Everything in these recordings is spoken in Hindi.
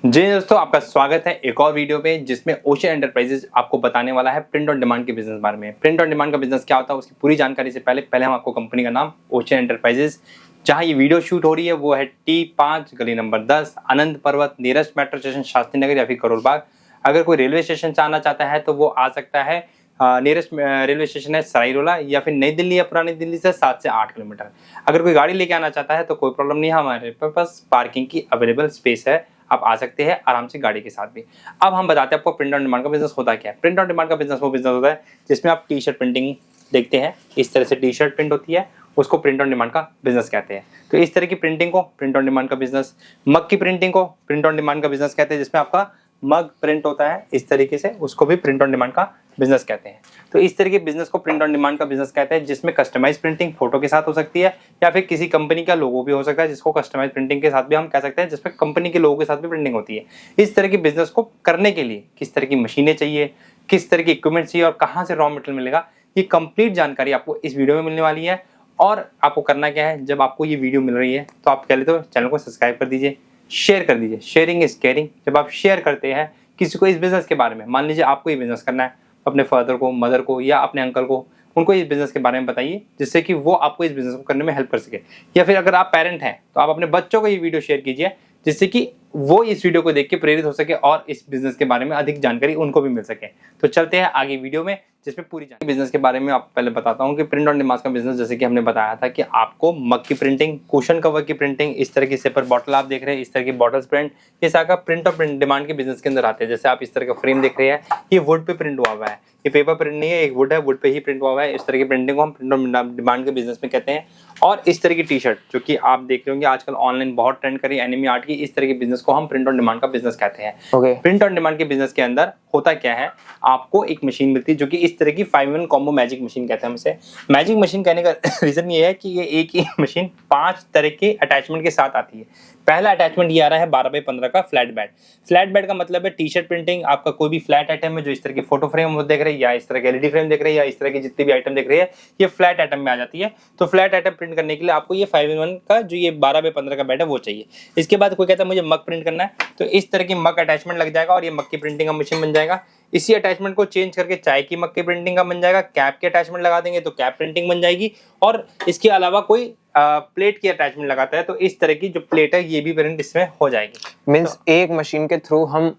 जी दोस्तों, आपका स्वागत है एक और वीडियो पे जिसमें ओशन एंटरप्राइजेज आपको बताने वाला है प्रिंट ऑन डिमांड के बिजनेस बारे में। प्रिंट ऑन डिमांड का बिजनेस क्या होता है उसकी पूरी जानकारी से पहले हम आपको कंपनी का नाम ओशन एंटरप्राइजेज, जहां ये वीडियो शूट हो रही है वो है T5 गली नंबर 10 आनंद पर्वत nearest metro station Shastri Nagar या फिर करोल बाग। अगर कोई रेलवे स्टेशन से आना चाहता है तो वो आ सकता है। नियरेस्ट रेलवे स्टेशन है सराई रोला या फिर नई दिल्ली या पुरानी दिल्ली से 7 से 8 किलोमीटर। अगर कोई गाड़ी लेके आना चाहता है तो कोई प्रॉब्लम नहीं है, हमारे पास पार्किंग की अवेलेबल स्पेस है, आप आ सकते हैं आराम से गाड़ी के साथ भी। अब हम बताते हैं आपको प्रिंट ऑन डिमांड का बिजनेस होता क्या है। प्रिंट ऑन डिमांड का बिजनेस वो बिजनेस होता है जिसमें आप टी शर्ट प्रिंटिंग देखते हैं, इस तरह से टी शर्ट प्रिंट होती है, उसको प्रिंट ऑन डिमांड का बिजनेस कहते हैं। तो इस तरह की प्रिंटिंग को प्रिंट ऑन डिमांड का बिजनेस, मग की प्रिंटिंग को प्रिंट ऑन डिमांड का बिजनेस कहते हैं, जिसमें आपका मग प्रिंट होता है इस तरीके से, उसको भी प्रिंट ऑन डिमांड का बिजनेस कहते हैं। तो इस तरह के बिजनेस को प्रिंट ऑन डिमांड का बिजनेस कहते हैं, जिसमें कस्टमाइज प्रिंटिंग फोटो के साथ हो सकती है या फिर किसी कंपनी का लोगो भी हो सकता है, जिसको कस्टमाइज प्रिंटिंग के साथ भी हम कह सकते हैं, जिसमें कंपनी के लोगो के साथ भी प्रिंटिंग होती है। इस तरह के बिजनेस को करने के लिए किस तरह की मशीनें चाहिए, किस तरह की इक्विपमेंट चाहिए और कहाँ से रॉ मटेरियल मिलेगा, ये कंप्लीट जानकारी आपको इस वीडियो में मिलने वाली है। और आपको करना क्या है, जब आपको ये वीडियो मिल रही है तो आप पहले तो चैनल को सब्सक्राइब कर दीजिए, शेयर कर दीजिए। Sharing is caring. जब आप शेयर करते हैं किसी को इस बिजनेस के बारे में, मान लीजिए आपको ये बिजनेस करना है, अपने फादर को, मदर को या अपने अंकल को, उनको इस बिजनेस के बारे में बताइए, जिससे कि वो आपको इस बिजनेस को करने में हेल्प कर सके। या फिर अगर आप पेरेंट हैं तो आप अपने बच्चों को ये वीडियो शेयर कीजिए, जिससे कि वो इस वीडियो को देख के प्रेरित हो सके और इस बिजनेस के बारे में अधिक जानकारी उनको भी मिल सके। तो चलते हैं आगे वीडियो में, जिसमें पूरी जानकारी बिजनेस के बारे में आपको पहले बताता हूँ कि प्रिंट ऑन डिमांड का बिजनेस, जैसे कि हमने बताया था कि आपको मग की प्रिंटिंग, कुशन कवर की प्रिंटिंग, इस तरह की सेपर बॉटल आप देख रहे हैं, इस तरह की बॉटल्स प्रिंट, ये सारा प्रिंट ऑफ डिमांड के बिजनेस के अंदर आते हैं। जैसे आप इस तरह का फ्रेम देख रहे हैं, ये वुड पे प्रिंट हुआ हुआ है, ये पेपर प्रिंट नहीं है, एक वुड है, वुड पे ही प्रिंट हुआ हुआ है। इस तरह की प्रिंटिंग को हम प्रिंट ऑन डिमांड के बिजनेस में कहते हैं। और इस तरह की टी शर्ट जो कि आप देख रहे होंगे आजकल ऑनलाइन बहुत ट्रेंड करी एनिमी आर्ट की, इस तरह के बिजनेस को हम प्रिंट ऑन डिमांड का बिजनेस कहते हैं। प्रिंट ऑन डिमांड के बिजनेस के अंदर होता क्या है, आपको एक मशीन मिलती है जो कि इस तरह की 5-in-1 कॉम्बो मैजिक मशीन कहते हैं हम इसे। मैजिक मशीन कहने का रीजन ये है कि ये एक ही मशीन 5 तरह के अटैचमेंट के साथ आती है। पहला अटैचमेंट ये आ रहा है 12x15 का फ्लैट बेड। फ्लैट बेड का मतलब है टी शर्ट प्रिंटिंग, आपका कोई भी फ्लैट आइटम है जो इस तरह की फोटो फ्रेम देख रहे हैं या इस तरह के एलईडी फ्रेम देख रहे हैं या इस तरह की जितनी भी आइटम देख रहे हैं, ये फ्लैट आइटम में आ जाती है। तो फ्लैट आइटम प्रिंट करने के लिए आपको ये 5-in-1 का जो ये 12x15 का बेड है वो चाहिए। इसके बाद कोई कहता है मुझे मग प्रिंट करना है, तो इस तरह की मग अटैचमेंट लग जाएगा और ये मग की प्रिंटिंग का मशीन बन जाएगा। इसी अटैचमेंट को चेंज करके चाय की मग की प्रिंटिंग का बन जाएगा। कैप के अटैचमेंट लगा देंगे तो कैप प्रिंटिंग बन जाएगी। और इसके अलावा कोई प्लेट की अटैचमेंट लगाता है तो इस तरह की जो प्लेट है ये भी प्रिंट इसमें हो जाएगी। मींस एक मशीन के थ्रू हम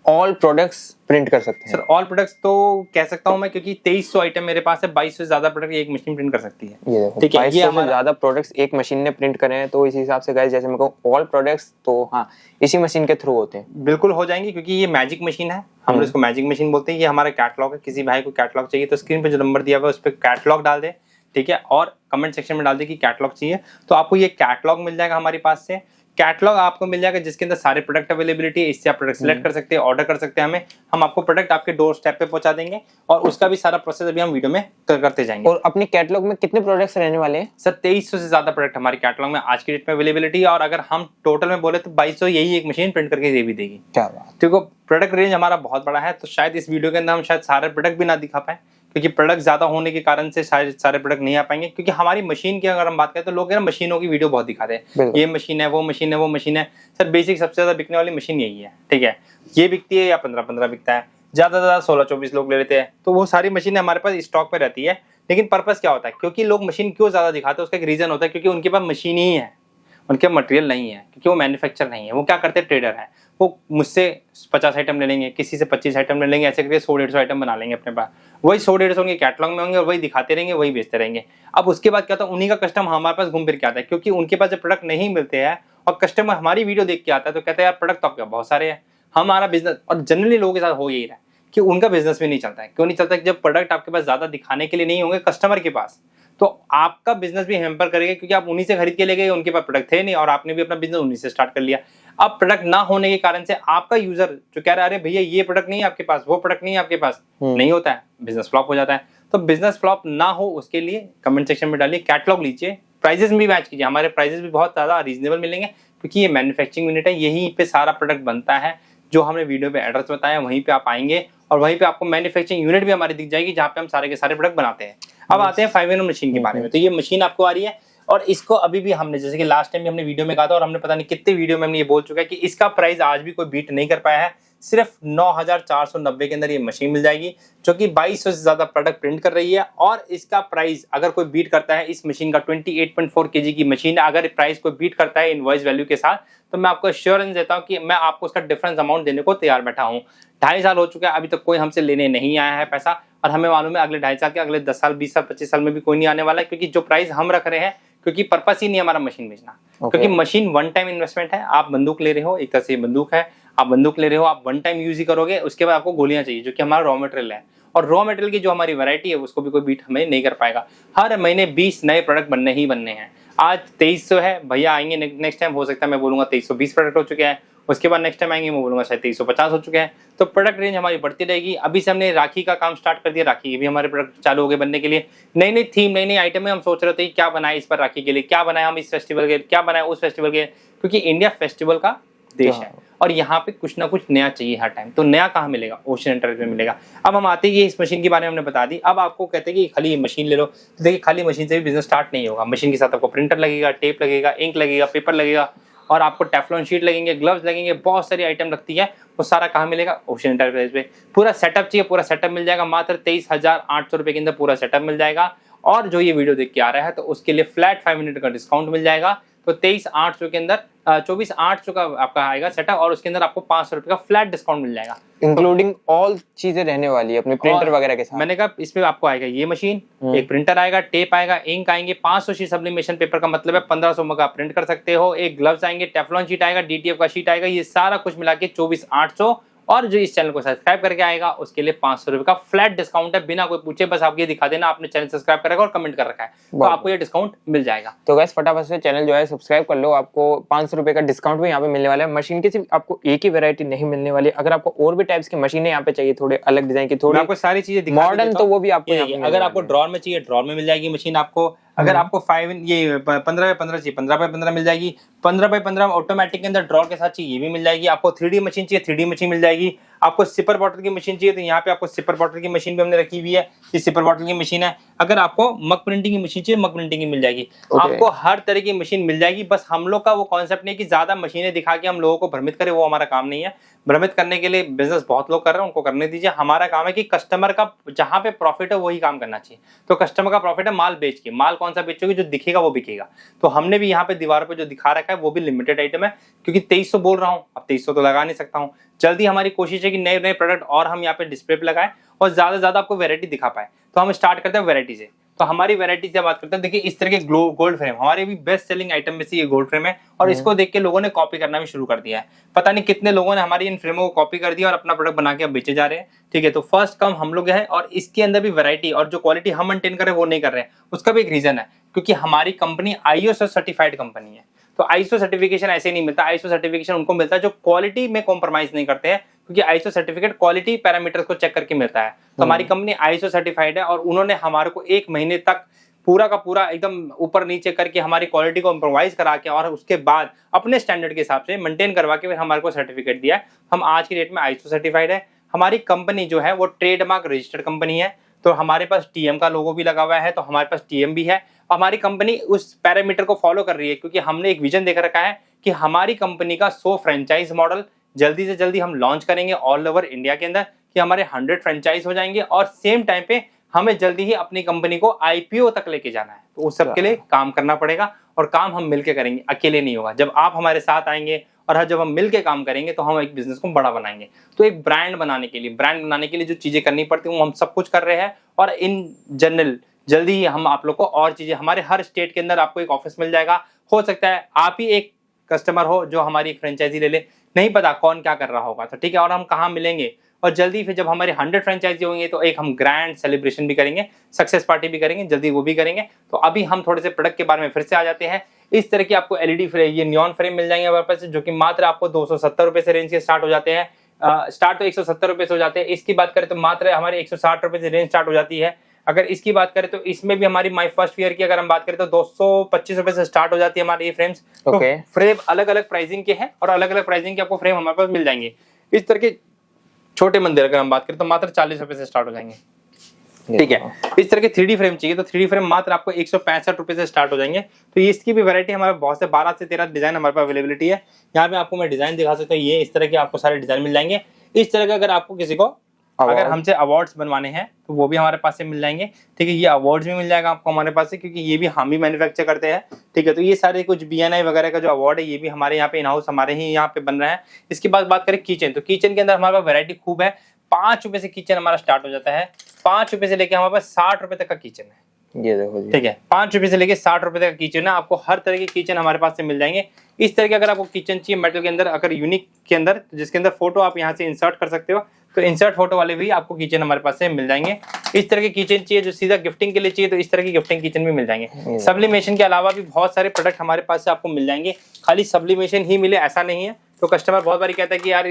ऑल प्रोडक्ट्स प्रिंट कर सकते हैं। सर ऑल प्रोडक्ट्स तो कह सकता हूं मैं, क्योंकि 2300 आइटम मेरे पास है, 2200 से ज्यादा प्रोडक्ट एक मशीन प्रिंट कर सकती है। ये ठीक है, ये हमारे ज्यादा प्रोडक्ट्स एक मशीन ने प्रिंट करे हैं, तो इस हिसाब से गाइस जैसे मैं कहूं ऑल प्रोडक्ट्स तो हाँ इसी मशीन के थ्रू होते हैं। बिल्कुल हो जाएंगे, क्योंकि ये मैजिक मशीन है, हम लोग इसको मैजिक मशीन बोलते हैं। ये हमारा कैटलॉग है, किसी भाई को कैटलॉग चाहिए तो स्क्रीन पे जो नंबर दिया हुआ है उस पर कैटलॉग डाल दे, ठीक है, और कमेंट सेक्शन में डाल दे कि कैटलॉग चाहिए, तो आपको ये कैटलॉग मिल जाएगा हमारे पास से। कैटलॉग आपको मिल जाएगा जिसके अंदर सारे प्रोडक्ट अवेलेबिलिटी है, इससे आप प्रोडक्ट सिलेक्ट कर सकते हैं, ऑर्डर कर सकते हैं हमें, हम आपको प्रोडक्ट आपके डोर स्टेप पे पहुंचा देंगे और उसका भी सारा प्रोसेस अभी हम वीडियो में करते जाएंगे। और अपनी कैटलॉग में कितने प्रोडक्ट्स रहने वाले हैं? सर 2300 से ज्यादा प्रोडक्ट हमारे कैटलॉग में आज की डेट में अवेलेबिलिटी है, और अगर हम टोटल में बोले तो 2200 यही एक मशीन प्रिंट करके दे भी देगी। क्या बात। देखो प्रोडक्ट रेंज हमारा बहुत बड़ा है, तो शायद इस वीडियो के अंदर हम शायद सारे प्रोडक्ट भी ना दिखा पाए, क्योंकि प्रोडक्ट ज्यादा होने के कारण से शायद सारे प्रोडक्ट नहीं आ पाएंगे। क्योंकि हमारी मशीन की अगर हम बात करें तो लोग मशीनों की वीडियो बहुत दिखाते हैं, ये मशीन है, वो मशीन है, वो मशीन है। सर बेसिक सबसे ज्यादा बिकने वाली मशीन यही है, ठीक है, ये बिकती है या 15-15 बिकता है, ज्यादा से ज्यादा 16-24 लोग ले लेते हैं, तो वो सारी मशीनें हमारे पास स्टॉक पे रहती है। लेकिन पर्पस क्या होता है, क्योंकि लोग मशीन क्यों ज्यादा दिखाते हैं उसका एक रीजन होता है, क्योंकि उनके पास मशीन ही है, उनके मटेरियल नहीं है, क्योंकि वो मैन्युफैक्चर नहीं है। वो क्या करते हैं, ट्रेडर है, वो मुझसे 50 आइटम ले लेंगे, किसी से 25 आइटम ले लेंगे, ऐसे करके 100-150 आइटम बना लेंगे अपने पास, वही 100-150 उनके कैटलॉग में होंगे और वही दिखाते रहेंगे, वही बेचते रहेंगे। अब उसके बाद क्या होता है, उन्हीं का कस्टमर हमारे पास घूम फिर के आता है, क्योंकि उनके पास जब प्रोडक्ट नहीं मिलते हैं और कस्टमर हमारी वीडियो देख के आता है तो कहता है यार प्रोडक्ट तो आपके बहुत सारे हैं, हमारा बिजनेस। और जनरली लोगों के साथ हो यही रहा है कि उनका बिजनेस भी नहीं चलता है। क्यों नहीं चलता? जब प्रोडक्ट आपके पास ज्यादा दिखाने के लिए नहीं होंगे कस्टमर के पास, तो आपका बिजनेस भी हैम्पर करेगा, क्योंकि आप उन्हीं से खरीद के ले गए, उनके पास प्रोडक्ट थे नहीं और आपने भी अपना बिजनेस उन्हीं से स्टार्ट कर लिया। अब प्रोडक्ट ना होने के कारण से आपका यूजर जो कह रहा है अरे भैया ये प्रोडक्ट नहीं है आपके पास, वो प्रोडक्ट नहीं है आपके पास, नहीं होता है, बिजनेस फ्लॉप हो जाता है। तो बिजनेस फ्लॉप ना हो उसके लिए कमेंट सेक्शन में डालिए, कैटलॉग लीजिए, प्राइजेस भी मैच कीजिए, हमारे प्राइजेस भी बहुत ज्यादा रीजनेबल मिलेंगे, क्योंकि ये मैन्युफैक्चरिंग यूनिट है, यहीं पे सारा प्रोडक्ट बनता है। जो हमने वीडियो पे एड्रेस बताया वहीं पे आप आएंगे और वहीं पे आपको मैन्युफैक्चरिंग यूनिट भी हमारी दिख जाएगी, जहाँ पे हम सारे के सारे प्रोडक्ट बनाते हैं। अब आते हैं 5-in-1 मशीन के बारे में। तो ये मशीन आपको आ रही है, और इसको अभी भी हमने, जैसे कि लास्ट टाइम भी हमने वीडियो में कहा था और हमने पता नहीं कितने वीडियो में हमने ये बोल चुका है कि इसका प्राइस आज भी कोई बीट नहीं कर पाया है। सिर्फ 9,490 के अंदर ये मशीन मिल जाएगी, जो कि 2200 से ज्यादा प्रोडक्ट प्रिंट कर रही है। और इसका प्राइस अगर कोई बीट करता है इस मशीन का, 28.4 kg की मशीन है, अगर प्राइस कोई बीट करता है इनवॉइस वैल्यू के साथ, तो मैं आपको एश्योरेंस देता हूं कि मैं आपको उसका डिफरेंस अमाउंट देने को तैयार बैठा हूं। 2.5 साल हो चुका है, अभी तक कोई हमसे लेने नहीं आया है पैसा, और हमें मालूम है अगले 2.5 साल के, अगले 10 साल 20 साल 25 साल में भी कोई नहीं आने वाला है, क्योंकि जो प्राइस हम रख रहे हैं, क्योंकि पर्पस ही नहीं हमारा मशीन बेचना। क्योंकि मशीन वन टाइम इन्वेस्टमेंट है। आप बंदूक ले रहे हो, एक तरह से बंदूक है, आप बंदूक ले रहे हो, आप वन टाइम यूज ही करोगे, उसके बाद आपको गोलियां चाहिए, जो कि हमारा रॉ मटेरियल है। और रॉ मटेरियल की जो हमारी वैरायटी है उसको भी कोई बीट हमें नहीं कर पाएगा। हर महीने 20 नए प्रोडक्ट बनने ही बनने हैं। आज 2300 है, भैया आएंगे नेक्स्ट टाइम हो सकता है मैं बोलूंगा 2320 प्रोडक्ट हो चुके हैं, उसके बाद नेक्स्ट टाइम आएंगे मैं बोलूंगा शायद 2350 हो चुके हैं। तो प्रोडक्ट रेंज हमारी बढ़ती रहेगी। अभी से हमने राखी का काम स्टार्ट कर दिया, राखी भी हमारे प्रोडक्ट चालू हो गए बनने के लिए। नई नई थीम, नई नई आइटम में हम सोच रहे थे क्या बनाए इस पर राखी के लिए, क्या बनाए हम इस फेस्टिवल के, क्या बनाए उस फेस्टिवल के, क्योंकि इंडिया फेस्टिवल का देश है और यहाँ पे कुछ ना कुछ नया चाहिए हर टाइम। तो नया कहाँ मिलेगा? ओशियन एंटरप्राइज में मिलेगा। अब हम आते हैं, इस मशीन के बारे में हमने बता दी। अब आपको कहते हैं कि खाली ये मशीन ले लो, तो देखिए खाली मशीन से भी बिजनेस स्टार्ट नहीं होगा। मशीन के साथ आपको प्रिंटर लगेगा, टेप लगेगा, इंक लगेगा, पेपर लगेगा, और आपको टेफ्लॉन शीट लगेंगे, ग्लव्स लगेंगे, बहुत सारी आइटम लगती है। वो सारा कहाँ मिलेगा? ओशियन एंटरप्राइज में। पूरा सेटअप चाहिए, पूरा सेटअप मिल जाएगा मात्र 23,800 रुपए के अंदर पूरा सेटअप मिल जाएगा। और जो ये वीडियो देख के आ रहा है तो उसके लिए फ्लैट 5 मिनट का डिस्काउंट मिल जाएगा। तो 23,800 के अंदर 24,800 का आपका आएगा सेटअप, और उसके अंदर आपको 500 रुपए का फ्लैट डिस्काउंट मिल जाएगा, इंक्लूडिंग ऑल चीजें रहने वाली है अपने प्रिंटर वगैरह के साथ। मैंने कहा इसमें आपको आएगा ये मशीन, एक प्रिंटर आएगा, टेप आएगा, इंक आएंगे, 500 शीट सब्लिमेशन पेपर का मतलब है 1500 का प्रिंट कर सकते हो, एक ग्लव्स आएंगे, टेफ्लॉन शीट आएगा, डीटीएफ का शीट आएगा, ये सारा कुछ मिला के 24,800। और जो इस चैनल को सब्सक्राइब करके आएगा उसके लिए 500 रुपए का फ्लैट डिस्काउंट है, बिना कोई पूछे। बस आप ये दिखा देना आपने चैनल सब्सक्राइब करेगा और कमेंट कर रखा है, तो आपको ये डिस्काउंट मिल जाएगा। तो गाइस फटाफट से चैनल जो है सब्सक्राइब कर लो, आपको 500 रुपए का डिस्काउंट भी यहाँ पे मिलने वाला है। मशीन की सिर्फ आपको एक ही वैरायटी नहीं मिलने वाली, अगर आपको और भी टाइप्स की मशीनें यहाँ पे चाहिए, थोड़े अलग डिजाइन की, थोड़ी आपको सारी चीजें मॉडर्न, तो वो भी आपको अगर आपको ड्रॉर में चाहिए ड्रॉर में मिल जाएगी मशीन आपको। अगर आपको 15x15 चाहिए 15x15 मिल जाएगी। 15x15 ऑटोमेटिक के अंदर ड्रॉर के साथ चाहिए ये भी मिल जाएगी। आपको 3D मशीन चाहिए 3D मशीन मिल जाएगी। आपको सिपर बॉटल की मशीन चाहिए तो यहाँ पे आपको सिपर बॉटल की मशीन भी हमने रखी हुई है, ये सिपर बॉटल की मशीन है। अगर आपको मग प्रिंटिंग की मशीन चाहिए मग प्रिंटिंग की मिल जाएगी। आपको हर तरह की मशीन मिल जाएगी। बस हम लोग का वो कॉन्सेप्ट नहीं कि ज्यादा मशीनें दिखा के हम लोगों को भ्रमित करें, वो हमारा काम नहीं है। भ्रमित करने के लिए बिजनेस बहुत लोग कर रहे हैं, उनको करने दीजिए। हमारा काम है कि कस्टमर का जहां पे प्रॉफिट है वही काम करना चाहिए। तो कस्टमर का प्रॉफिट है माल बेच के, माल कौन सा बेचोगे? जो दिखेगा वो बिकेगा। तो हमने भी यहाँ पे दीवार पे जो दिखा रखा है वो भी लिमिटेड आइटम है, क्योंकि 2300 बोल रहा हूँ, अब 2300 तो लगा नहीं सकता हूँ। जल्दी हमारी कोशिश है कि नए नए प्रोडक्ट और हम यहाँ पे डिस्प्ले पे लगाएं और ज्यादा से ज्यादा आपको वैरायटी दिखा पाए। तो हम स्टार्ट करते हैं वैरायटी से। तो हमारी वैरायटी से बात करते हैं, देखिए इस तरह के गोल्ड फ्रेम हमारे भी बेस्ट सेलिंग आइटम में से ये गोल्ड फ्रेम है, और इसको देख के लोगों ने कॉपी करना भी शुरू कर दिया है। पता नहीं कितने लोगों ने हमारी इन फ्रेमों को कॉपी कर दिया और अपना प्रोडक्ट बना के अब बेचे जा रहे हैं। ठीक है, तो फर्स्ट काम हम लोग है, और इसके अंदर भी वैरायटी और जो क्वालिटी हम मेंटेन कर रहे हैं वो नहीं कर रहे हैं। उसका भी एक रीजन है, क्योंकि हमारी कंपनी ISO सर्टिफाइड कंपनी है। तो ISO सर्टिफिकेशन ऐसे नहीं मिलता। ISO सर्टिफिकेशन उनको मिलता है जो क्वालिटी में कॉम्प्रोमाइज नहीं करते हैं, क्योंकि ISO सर्टिफिकेट क्वालिटी पैरामीटर्स को चेक करके मिलता है। तो हमारी कंपनी ISO सर्टिफाइड है, और उन्होंने हमारे को 1 महीने तक पूरा का पूरा एकदम ऊपर नीचे करके हमारी क्वालिटी को कॉम्प्रोमाइज करा के, और उसके बाद अपने स्टैंडर्ड के हिसाब से मेंटेन करवा के फिर हमारे को सर्टिफिकेट दिया है। हम आज की डेट में ISO सर्टिफाइड है। हमारी कंपनी जो है वो ट्रेडमार्क रजिस्टर्ड कंपनी है। तो हमारे पास TM का लोगो भी लगा हुआ है, तो हमारे पास TM भी है। हमारी कंपनी उस पैरामीटर को फॉलो कर रही है, क्योंकि हमने एक विजन देख रखा है कि हमारी कंपनी का 100 फ्रेंचाइज मॉडल जल्दी से जल्दी हम लॉन्च करेंगे ऑल ओवर इंडिया के अंदर, कि हमारे 100 फ्रेंचाइज हो जाएंगे, और सेम टाइम पे हमें जल्दी ही अपनी कंपनी को IPO तक लेके जाना है। तो उस सब के लिए काम करना पड़ेगा, और काम हम मिलके करेंगे, अकेले नहीं होगा। जब आप हमारे साथ आएंगे और जब हम मिलके काम करेंगे तो हम एक बिजनेस को बड़ा बनाएंगे। तो एक ब्रांड बनाने के लिए जो चीजें करनी पड़ती है वो हम सब कुछ कर रहे हैं। और इन जनरल जल्दी ही हम आप लोग को और चीजें, हमारे हर स्टेट के अंदर आपको एक ऑफिस मिल जाएगा। हो सकता है आप ही एक कस्टमर हो जो हमारी एक फ्रेंचाइजी ले ले, नहीं पता कौन क्या कर रहा होगा। तो ठीक है, और हम कहाँ मिलेंगे, और जल्दी फिर जब हमारे 100 फ्रेंचाइजी होंगे तो एक हम ग्रैंड सेलिब्रेशन भी करेंगे, सक्सेस पार्टी भी करेंगे, जल्दी वो भी करेंगे। तो अभी हम थोड़े से प्रोडक्ट के बारे में फिर से आ जाते हैं। इस तरह की आपको LED फ्रेम, ये नियॉन फ्रेम मिल जाएंगे हमारे पास, जो कि मात्र आपको 270 रुपए से रेंज के स्टार्ट हो जाते हैं। स्टार्ट तो 170 रुपए से हो जाते हैं। इसकी बात करें तो मात्र हमारे 160 रुपए से रेंज स्टार्ट हो जाती है। अगर इसकी बात करें तो इसमें भी हमारी माई फर्स्ट ईयर की अगर हम बात करें तो 225 रुपए से स्टार्ट हो जाती है हमारी ये फ्रेम्स। तो फ्रेम अलग अलग प्राइसिंग के हैं, और अलग अलग प्राइसिंग के आपको फ्रेम हमारे पास मिल जाएंगे। इस तरह के छोटे मंदिर अगर हम बात करें तो मात्र 40 रुपए से स्टार्ट हो जाएंगे। ठीक है। इस तरह के 3D फ्रेम चाहिए तो 3D फ्रेम मात्र आपको 165 रुपए से स्टार्ट हो जाएंगे। तो ये इसकी भी वैरायटी हमारे बहुत से 12 से 13 डिजाइन हमारे पास अवेलेबिलिटी है। यहाँ पे आपको मैं डिजाइन दिखा सकता हूँ, ये इस तरह के आपको सारे डिजाइन मिल जाएंगे। इस तरह का अगर आपको किसी को अगर हमसे अवार्ड्स बनवाने हैं तो वो भी हमारे पास से मिल जाएंगे। ठीक है, ये अवार्ड्स भी मिल जाएगा आपको हमारे पास से, क्योंकि ये भी हम ही मैन्युफैक्चर करते हैं। ठीक है, तो ये सारे कुछ BNI वगैरह का जो अवार्ड है ये भी हमारे यहाँ पे इन हाउस हमारे ही यहाँ पे बन रहा है। इसके बाद बात करें किचन, तो किचन के अंदर हमारे पास वैरायटी खूब है। 5 रुपए से किचन हमारा स्टार्ट हो जाता है। 5 रुपए से लेके हमारे पास 60 रुपए तक का किचन है। ये देखो जी, ठीक है, 5 रुपए से लेके 60 रुपए तक का किचन है। आपको हर तरह के किचन हमारे पास से मिल जाएंगे। इस तरह के अगर आपको किचन चाहिए मेटल के अंदर, अगर यूनिक के अंदर, जिसके अंदर फोटो आप यहाँ से इंसर्ट कर सकते हो, तो इंसर्ट फोटो वाले भी आपको किचन हमारे पास से मिल जाएंगे। इस तरह के किचन चाहिए जो सीधा गिफ्टिंग के लिए चाहिए, तो इस तरह की गिफ्टिंग किचन भी मिल जाएंगे। सब्लिमेशन के अलावा भी बहुत सारे प्रोडक्ट हमारे पास से आपको मिल जाएंगे। खाली सब्लिमेशन ही मिले ऐसा नहीं है। तो कस्टमर बहुत बार कहता है कि यार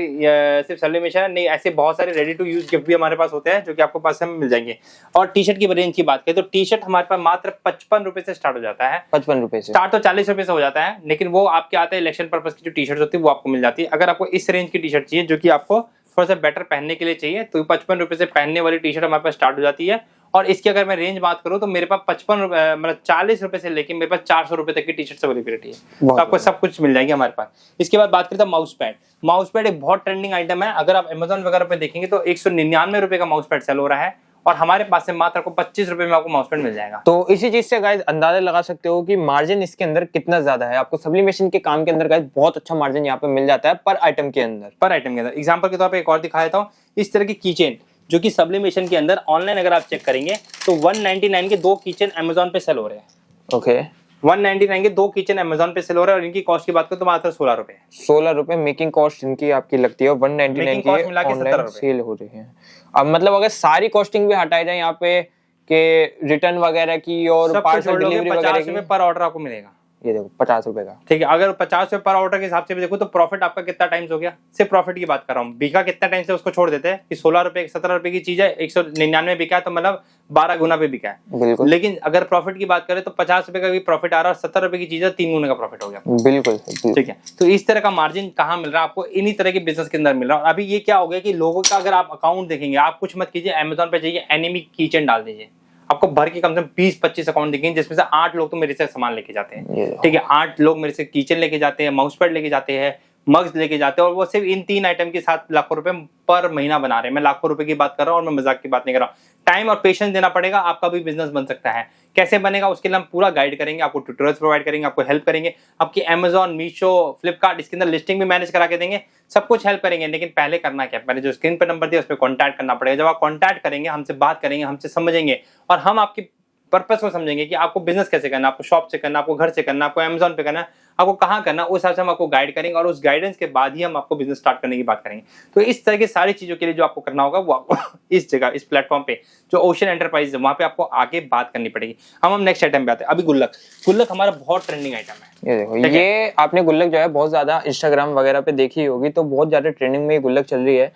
सिर्फ सब्लिमेशन है, नहीं, ऐसे बहुत सारे रेडी टू यूज गिफ्ट भी हमारे पास होते हैं जो कि आपको पास से मिल जाएंगे। और टी शर्ट की रेंज की बात करें तो टी शर्ट हमारे पास मात्र 55 रुपए से स्टार्ट हो जाता है। 55 रुपए से स्टार्ट तो 40 रुपए से हो जाता है, लेकिन वो आपके आते हैं इलेक्शन पर्पस की जो टी शर्ट होती है वो आपको मिल जाती है। अगर आपको इस रेंज की टी शर्ट चाहिए जो कि आपको थोड़ा सा बेटर पहनने के लिए चाहिए, तो 55 रुपए से पहनने वाली टी शर्ट हमारे पास स्टार्ट हो जाती है। और इसकी अगर मैं रेंज बात करूं तो मेरे पास 55 रुपए मतलब 40 रुपए से लेके मेरे पास 400 रुपए तक की टी शर्ट अवेलेबिलिटी है। तो आपको सब कुछ मिल जाएगी हमारे पास। इसके बाद बात करें तो माउस पैड। माउस पैड एक बहुत ट्रेंडिंग आइटम है। अगर आप अमेजोन वगैरह पे देखेंगे तो 199 रुपए का माउस पैड सेल हो रहा है, और हमारे पास से मात्र आपको 25 रुपए में आपको माउस पैड मिल जाएगा। तो इसी चीज से गाइस अंदाजा लगा सकते हो कि मार्जिन इसके अंदर कितना ज्यादा है। आपको सब्लिमेशन के काम के अंदर गाइस बहुत अच्छा मार्जिन यहाँ पे मिल जाता है पर आइटम के अंदर। एग्जांपल के तौर पे एक और दिखा देता हूँ। इस तरह की कीचेन जो कि सब्लिमेशन के अंदर ऑनलाइन अगर आप चेक करेंगे तो 199 के 2 किचन अमेजोन पे सेल हो रहे हैं। ओके, 199 के 2 किचन अमेजोन पे सेल हो रहे हैं, और इनकी कॉस्ट की बात करें तो मात्र 16 रुपए। 16 रुपए मेकिंग कॉस्ट इनकी आपकी लगती है, 199 की मिला के 17 रुपए सेल हो रही है। अब मतलब अगर सारी कॉस्टिंग भी हटाई जाए यहाँ पे के रिटर्न वगैरह की और पार्सल डिलीवरी वगैरह की, 50 रुपए पर ऑर्डर आपको मिलेगा। ये देखो 50 रुपए का। ठीक है, अगर 50 रुपए पर ऑर्डर के हिसाब से भी देखो तो प्रॉफिट आपका कितना टाइम्स हो गया। सिर्फ प्रॉफिट की बात कर रहा हूँ, बिका कितना टाइम से उसको छोड़ देते हैं कि 16 रुपए 17 रुपए की चीज है 199 बिका है, तो मतलब 12 गुना पे बिका है। बिल्कुल। लेकिन अगर प्रॉफिट की बात करें तो 50 रुपए का भी प्रॉफिट आ रहा है, और 70 रुपए की चीज है 3 गुना का प्रॉफिट हो गया। बिल्कुल। ठीक है, तो इस तरह का मार्जिन कहाँ मिल रहा है आपको, इन्हीं तरह के बिजनेस के अंदर मिल रहा है। अभी ये क्या हो गया कि लोगों का अगर आप अकाउंट देखेंगे, आप कुछ मत कीजिए, अमेजोन पे जाइए, एनिमी किचन डाल दीजिए, आपको भर के कम से कम 20-25 अकाउंट दिखेंगे, जिसमें से 8 लोग तो मेरे से सामान लेके जाते हैं। ठीक है, 8 लोग मेरे से किचन लेके जाते हैं, माउस पैड लेके जाते हैं, मग्स लेके जाते हैं, और वो सिर्फ इन 3 आइटम के साथ लाखों रुपए पर महीना बना रहे हैं। मैं लाखों रुपए की बात कर रहा हूँ और मैं मजाक की बात नहीं कर रहा हूँ। टाइम और पेशेंस देना पड़ेगा, आपका भी बिजनेस बन सकता है। कैसे बनेगा उसके लिए हम पूरा गाइड करेंगे, आपको ट्यूटोरियल्स प्रोवाइड करेंगे, आपको हेल्प करेंगे, आपकी अमेजॉन, मीशो, फ्लिपकार्ट इसके अंदर लिस्टिंग भी मैनेज करा के देंगे, सब कुछ हेल्प करेंगे। लेकिन पहले करना क्या, पहले जो स्क्रीन पर नंबर दिया उस पर कॉन्टैक्ट करना पड़ेगा। जब आप कॉन्टैक्ट करेंगे, हमसे बात करेंगे, हमसे समझेंगे, और हम आपकी पर्पस को समझेंगे कि आपको बिजनेस कैसे करना, आपको शॉप से करना, आपको घर से करना, आपको अमेजोन पे करना, आपको कहाँ करना, उस हिसाब से हम आपको गाइड करेंगे, और उस गाइडेंस के बाद ही हम आपको बिजनेस स्टार्ट करने की बात करेंगे। तो इस तरह की सारी चीजों के लिए जो आपको करना होगा वो आपको इस जगह, इस प्लेटफॉर्म पे जो ओशन एंटरप्राइज है वहां पे आपको आगे बात करनी पड़ेगी। हम नेक्स्ट आइटम पे आते हैं। अभी गुल्लक हमारा बहुत ट्रेंडिंग आइटम है। ये देखो, ये आपने गुल्लक जो है बहुत ज्यादा इंस्टाग्राम वगैरह पे देखी होगी, तो बहुत ज्यादा ट्रेंडिंग में ये गुल्लक चल रही है।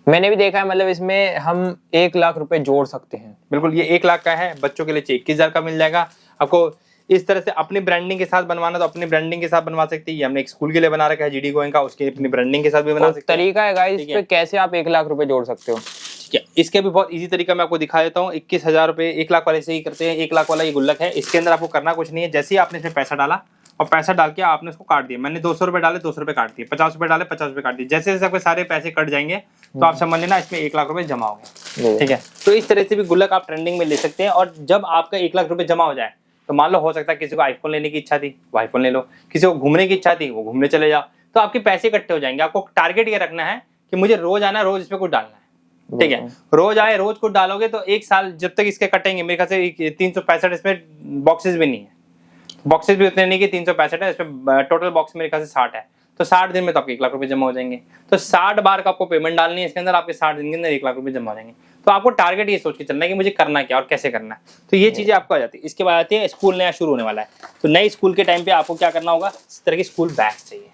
मैंने भी देखा है, मतलब इसमें हम 1 लाख रुपए जोड़ सकते हैं। बिल्कुल, ये 1 लाख का है, बच्चों के लिए 21,000 का मिल जाएगा आपको। इस तरह से अपनी ब्रांडिंग के साथ बनवाना तो अपनी ब्रांडिंग के साथ बनवा सकते हैं। ये हमने एक स्कूल के लिए बना रखा है, जीडी गोइंग का, उसके अपनी ब्रांडिंग के साथ भी बना सकते हैं। तरीका है गाइस, इस पे कैसे आप 1 लाख रुपए जोड़ सकते हो। ठीक है, इसके भी बहुत इजी तरीका मैं आपको दिखा देता हूँ। 21,000 रुपए 1 लाख वाले से ही करते हैं। 1 लाख वाला ये गुल्लक है, इसके अंदर आपको करना कुछ नहीं है। जैसे ही आपने इसमें पैसा डाला और पैसा डाल के आपने उसको काट दिया, मैंने 200 रुपए डाले, 200 रुपए काट दिए, 50 रुपए डाले, 50 रुपए काट दिए। जैसे जैसे आपके सारे पैसे कट जाएंगे तो आप समझ लेना इसमें 1 लाख रुपए जमा हो गए। ठीक है, तो इस तरह से भी गुल्लक आप ट्रेंडिंग में ले सकते हैं। और जब आपका 1 लाख रुपए जमा हो जाए तो मान लो हो सकता है किसी को आईफोन लेने की इच्छा थी, वो आईफोन ले लो, किसी को घूमने की इच्छा थी, वो घूमने चले जाओ, तो आपके पैसे इकट्ठे हो जाएंगे। आपको टारगेट ये रखना है कि मुझे रोज आना, रोज इसमें कुछ डालना है। ठीक है, रोज आए, रोज कुछ डालोगे तो 1 साल जब तक इसके कटेंगे, मेरे ख्याल से 365 इसमें बॉक्सेस भी नहीं है, बॉक्सेस भी उतने नहीं कि 365 है, इसमें टोटल बॉक्स मेरे ख्याल से 60 है। तो 60 दिन में तो आपके 1 लाख रुपए जमा हो जाएंगे। तो 60 बार का आपको पेमेंट डालनी है इसके अंदर, आपके 60 दिन के अंदर 1 लाख रुपए जमा हो जाएंगे। तो आपको टारगेट ये सोच के चलना है कि मुझे करना क्या और कैसे करना है। तो ये चीजें आपको आ जाती है। इसके बाद आती है स्कूल नया शुरू होने वाला है, तो नए स्कूल के टाइम पे आपको क्या करना होगा, इस तरह के स्कूल बैग चाहिए।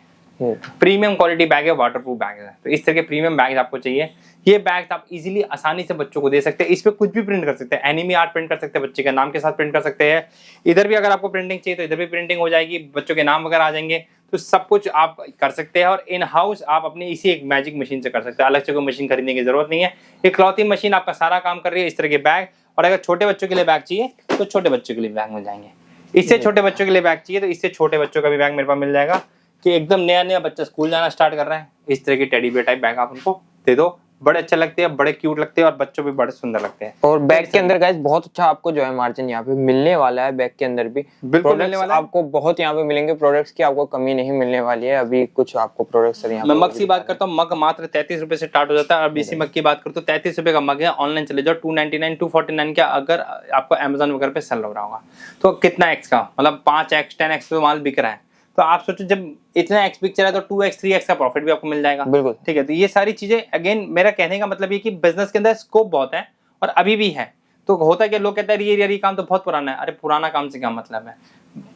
प्रीमियम क्वालिटी बैग है, वाटरप्रूफ बैग है, तो इस तरह के प्रीमियम बैग आपको चाहिए। ये बैग आप इजीली आसानी से बच्चों को दे सकते हैं। इस पे कुछ भी प्रिंट कर सकते हैं, एनिमी आर्ट प्रिंट कर सकते हैं, बच्चे के नाम के साथ प्रिंट कर सकते हैं। इधर भी अगर आपको प्रिंटिंग चाहिए तो इधर भी प्रिंटिंग हो जाएगी, बच्चों के नाम वगैरह आ जाएंगे। तो सब कुछ आप कर सकते हैं और इन हाउस आप अपनी इसी एक मैजिक मशीन से कर सकते हैं। अलग से कोई मशीन खरीदने की जरूरत नहीं है। एक क्लॉथिंग मशीन आपका सारा काम कर रही है। इस तरह के बैग, और अगर छोटे बच्चों के लिए बैग चाहिए तो छोटे बच्चों के लिए बैग मिल जाएंगे। इससे छोटे बच्चों के लिए बैग चाहिए तो इससे छोटे बच्चों का भी बैग मेरे पास मिल जाएगा कि एकदम नया नया बच्चा स्कूल जाना स्टार्ट कर रहा है, इस तरह के टेडी बेयर टाइप बैग आप उनको दे दो। बड़े अच्छे लगते हैं, बड़े क्यूट लगते हैं और बच्चों भी बड़े सुंदर लगते हैं। और बैग के अंदर गाइस बहुत अच्छा आपको जो है मार्जिन यहाँ पे मिलने वाला है। बैग के अंदर भी बिल्कुल मिलने वाला है। आपको बहुत यहाँ पे मिलेंगे प्रोडक्ट्स की, आपको कमी नहीं मिलने वाली है। अभी कुछ आपको प्रोडक्ट्स मैं मग की बात करता हूँ। मग मात्र 33 रुपए से स्टार्ट हो जाता है। अब इसी मग की बात करूँ तो 33 रुपए का मग है। ऑनलाइन चले जाओ 299 249 का अगर आपको अमेजोन वगैरह पे सेल हो रहा होगा तो कितना एक्स का, मतलब 5x 10x पे माल बिक रहा है। तो आप सोचो जब इतना एक्स पिक चला तो 2x 3x का प्रॉफिट भी आपको मिल जाएगा। बिल्कुल ठीक है। तो ये सारी चीजें अगेन मेरा कहने का मतलब ये कि बिजनेस के अंदर स्कोप बहुत है और अभी भी है। तो होता क्या, लोग कहते हैं ये काम तो बहुत पुराना है। अरे पुराना काम से क्या मतलब है,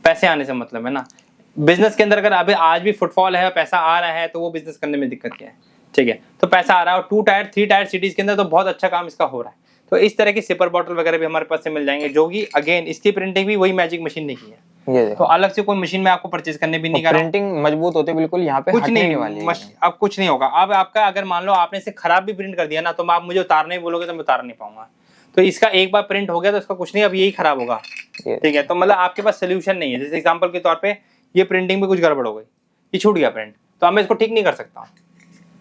पैसे आने से मतलब है ना। बिजनेस के अंदर अगर अभी आज भी फुटफॉल है, पैसा आ रहा है, तो वो बिजनेस करने में दिक्कत क्या है। ठीक है। तो पैसा आ रहा है और 2 टायर 3 टायर सिटीज के अंदर तो बहुत अच्छा काम इसका हो रहा है। तो इस तरह की सिपर बॉटल वगैरह भी हमारे पास से मिल जाएंगे, जो कि अगेन इसकी प्रिंटिंग भी वही मैजिक मशीन नहीं की है। ये तो अलग से कोई मशीन में आपको परचेज करने भी नहीं कर रहा हूं। प्रिंटिंग मजबूत होते बिल्कुल, यहाँ पे कुछ हटने नहीं वाली है। अब कुछ नहीं होगा। अब आपका अगर मान लो आपने इसे खराब भी प्रिंट कर दिया ना, तो आप मुझे उतारने ही बोलोगे तो मैं उतार नहीं पाऊंगा। तो इसका एक बार प्रिंट हो गया तो इसका कुछ नहीं, अब यही खराब होगा। ठीक है। तो मतलब आपके पास सोल्यूशन नहीं है। जैसे एग्जांपल के तौर पे ये प्रिंटिंग में कुछ गड़बड़ हो गई, ये छूट गया प्रिंट, तो अब मैं इसको ठीक नहीं कर सकता।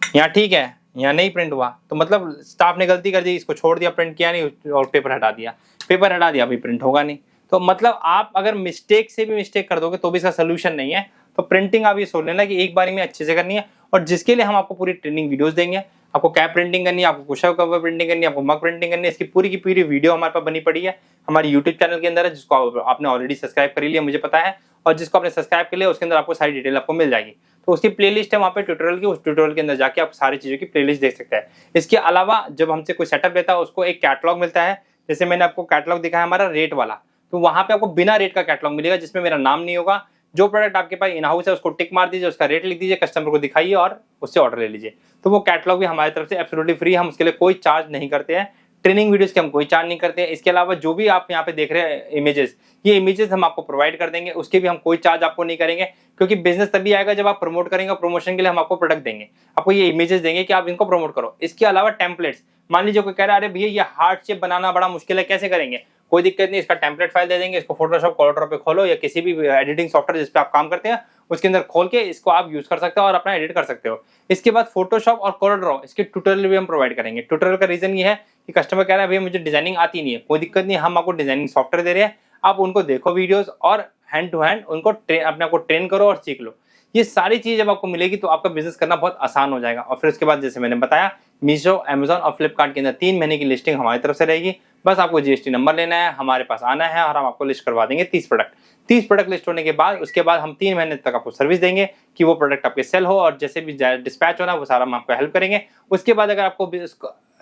यहाँ ठीक है, यहाँ नहीं प्रिंट हुआ, तो मतलब स्टाफ ने गलती कर दी, इसको छोड़ दिया, प्रिंट किया नहीं और पेपर हटा दिया, अभी प्रिंट होगा नहीं। तो मतलब आप अगर मिस्टेक से भी मिस्टेक कर दोगे तो भी इसका सोल्यूशन नहीं है। तो प्रिंटिंग आप ये सोच लेना कि एक बारी में अच्छे से करनी है, और जिसके लिए हम आपको पूरी ट्रेनिंग वीडियोस देंगे। आपको कैप प्रिंटिंग करनी है, आपको कुशल कवर प्रिंटिंग करनी है, आपको मग प्रिंटिंग करनी है, इसकी पूरी की पूरी वीडियो हमारे पास बनी पड़ी है हमारे यूट्यूब चैनल के अंदर है, जिसको आपने ऑलरेडी सब्सक्राइब कर लिया मुझे पता है, और जिसको आपने सब्सक्राइब कर लिया उसके अंदर आपको सारी डिटेल आपको मिल जाएगी। तो उसकी प्लेलिस्ट है वहाँ पे ट्यूटोरियल की, उस ट्यूटोरियल के अंदर जाके आप सारी चीज़ों की प्लेलिस्ट देख सकते हैं। इसके अलावा जब हमसे कोई सेटअप लेता है उसको एक कैटलॉग मिलता है। जैसे मैंने आपको कैटलॉग दिखाया हमारा रेट वाला, तो वहाँ पे आपको बिना रेट का कैटलॉग मिलेगा जिसमें मेरा नाम नहीं होगा। जो प्रोडक्ट आपके पास इन हाउस है उसको टिक मार दीजिए, उसका रेट लिख दीजिए, कस्टमर को दिखाइए और उससे ऑर्डर ले लीजिए। तो वो कैटलॉग भी हमारी तरफ से एब्सोल्युटली फ्री, हम उसके लिए कोई चार्ज नहीं करते हैं। ट्रेनिंग वीडियोस के हम कोई चार्ज नहीं करते हैं। इसके अलावा जो भी आप यहाँ पे देख रहे हैं इमेजेस, ये इमेजेस हम आपको प्रोवाइड कर देंगे, उसके भी हम कोई चार्ज आपको नहीं करेंगे, क्योंकि बिजनेस तभी आएगा जब आप प्रमोट करेंगे। प्रमोशन के लिए हम आपको प्रोडक्ट देंगे, आपको ये इमेजेस देंगे कि आप इनको प्रमोट करो। इसके अलावा टेम्पलेट्स, मान लीजिए कोई कह रहा है अरे भैया ये हार्ट शेप बनाना बड़ा मुश्किल है, कैसे करेंगे, कोई दिक्कत नहीं, इसका टेम्पलेट फाइल दे देंगे। इसको फोटोशॉप कोलोरेडो पे खोलो या किसी भी एडिटिंग सॉफ्टवेयर जिस पे आप काम करते हैं उसके अंदर खोल के इसको आप यूज कर सकते हो और अपना एडिट कर सकते हो। इसके बाद फोटोशॉप और कोलोरेडो इसके ट्यूटोरियल भी हम प्रोवाइड करेंगे। ट्यूटोरियल का रीजन ये है कि कस्टमर कह रहा है भैया मुझे डिजाइनिंग आती नहीं है, कोई दिक्कत नहीं, हम आपको डिजाइनिंग सॉफ्टवेयर दे रहे हैं, आप उनको देखो वीडियोस और हैंड टू हैंड उनको अपने आप को ट्रेन करो और सीख लो। ये सारी चीज जब आपको मिलेगी तो आपका बिजनेस करना बहुत आसान हो जाएगा। और फिर उसके बाद जैसे मैंने बताया मीशो, अमेजॉन और फ्लिपकार्ट के अंदर 3 महीने की लिस्टिंग हमारी तरफ से रहेगी। बस आपको जीएसटी नंबर लेना है, हमारे पास आना है और हम आपको लिस्ट करवा देंगे 30 प्रोडक्ट लिस्ट होने के बाद उसके बाद हम 3 महीने तक आपको सर्विस देंगे कि वो प्रोडक्ट आपके सेल हो और जैसे भी डिस्पैच होना वो सारा हम आपको हेल्प करेंगे। उसके बाद अगर आपको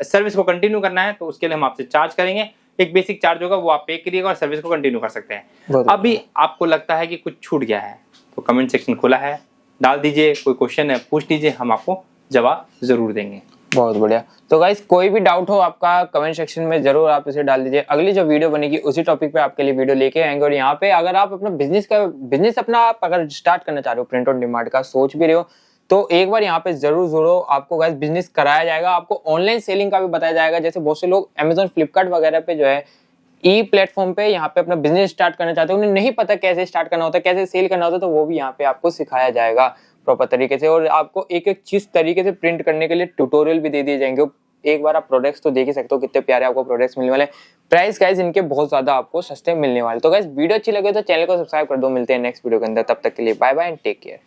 सर्विस को कंटिन्यू करना है तो उसके लिए हम आपसे चार्ज करेंगे, एक बेसिक चार्ज होगा वो आप पे करिएगा और सर्विस को कंटिन्यू कर सकते हैं। अभी आपको लगता है कि कुछ छूट गया है तो कमेंट सेक्शन खुला है, डाल दीजिए, कोई क्वेश्चन है पूछ लीजिए, हम आपको जवाब जरूर देंगे। बहुत बढ़िया। तो गाइस कोई भी डाउट हो आपका कमेंट सेक्शन में जरूर आप इसे डाल दीजिए। अगली जो वीडियो बनेगी उसी टॉपिक पे आपके लिए वीडियो लेके आएंगे। और यहाँ पे अगर आप अपना बिजनेस अपना आप अगर स्टार्ट करना चाह रहे हो, प्रिंट ऑन डिमांड का सोच भी रहे हो, तो एक बार यहाँ पे जरूर जुड़ो। आपको गाइस बिजनेस कराया जाएगा, आपको ऑनलाइन सेलिंग का भी बताया जाएगा। जैसे बहुत से लोग अमेजोन, फ्लिपकार्ट वगैरह पे जो है ई प्लेटफॉर्म पे यहाँ पे अपना बिजनेस स्टार्ट करना चाहते हैं, उन्हें नहीं पता कैसे स्टार्ट करना होता है, कैसे सेल करना होता है, तो वो भी यहाँ पे आपको सिखाया जाएगा प्रॉपर तरीके से। और आपको एक एक चीज तरीके से प्रिंट करने के लिए ट्यूटोरियल भी दे दिए जाएंगे। एक बार आप प्रोडक्ट्स तो देख ही सकते हो कितने प्यारे आपको प्रोडक्ट्स मिलने वाले। प्राइस गाइस इनके बहुत ज्यादा आपको सस्ते मिलने वाले। तो गाइस वीडियो अच्छी लगे तो चैनल को सब्सक्राइब कर दो। मिलते हैं नेक्स्ट वीडियो के अंदर, तब तक के लिए bye bye and take care.